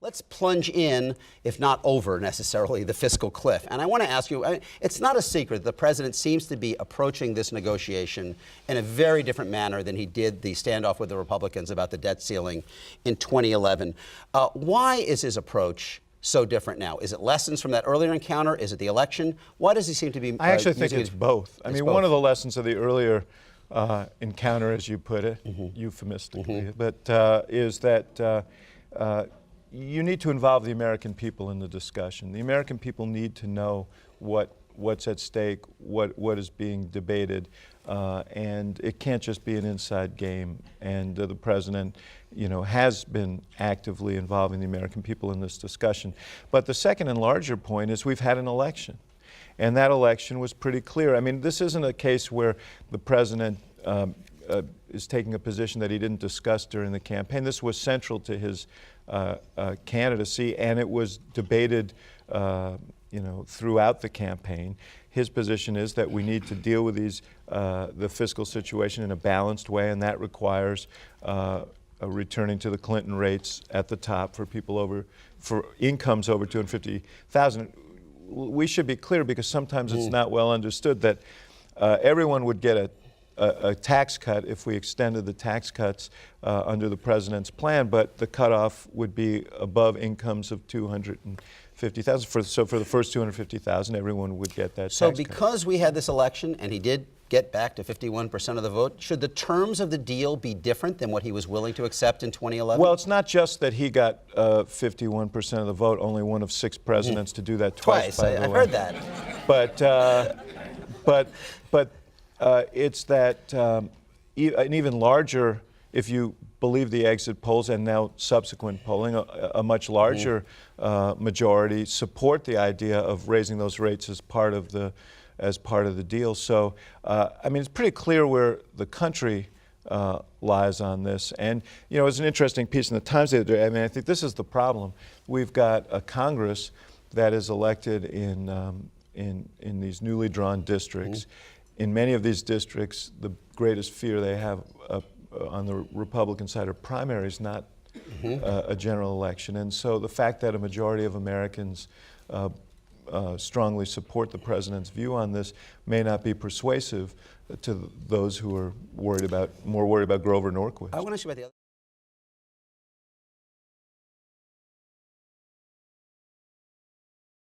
Let's plunge in, if not over necessarily, the fiscal cliff. And I want to ask you, it's not a secret the president seems to be approaching this negotiation in a very different manner than he did the standoff with the Republicans about the debt ceiling in 2011. Why is his approach so different now? Is it lessons from that earlier encounter? Is it the election? Why does he seem to be I actually think it's both. I mean, both. One of the lessons of the earlier encounter, as you put it, euphemistically, but is that you need to involve the American people in the discussion. The American people need to know what's at stake, what is being debated, and it can't just be an inside game. And the president, has been actively involving the American people in this discussion. But the second and larger point is we've had an election, and that election was pretty clear. I mean, this isn't a case where the president is taking a position that he didn't discuss during the campaign. This was central to his candidacy, and it was debated throughout the campaign. His position is that we need to deal with the fiscal situation in a balanced way, and that requires returning to the Clinton rates at the top for incomes over $250,000. We should be clear, because sometimes it's not well understood, that everyone would get a tax cut if we extended the tax cuts under the president's plan, but the cutoff would be above incomes of $250,000. So for the first $250,000, everyone would get that tax cut. So because we had this election and he did get back to 51% of the vote, should the terms of the deal be different than what he was willing to accept in 2011? Well, it's not just that he got 51% of the vote, only one of 6 presidents to do that twice, by the way. I heard that. But it's that an even larger, if you believe the exit polls and now subsequent polling, a much larger majority support the idea of raising those rates as part of the deal. So, I mean, it's pretty clear where the country lies on this. And, it was an interesting piece in the Times the other day. I mean, I think this is the problem. We've got a Congress that is elected in these newly drawn districts. In many of these districts, the greatest fear they have on the Republican side are primaries, not a general election. And so the fact that a majority of Americans strongly support the president's view on this may not be persuasive to those who are more worried about Grover Norquist. I want to ask you about the other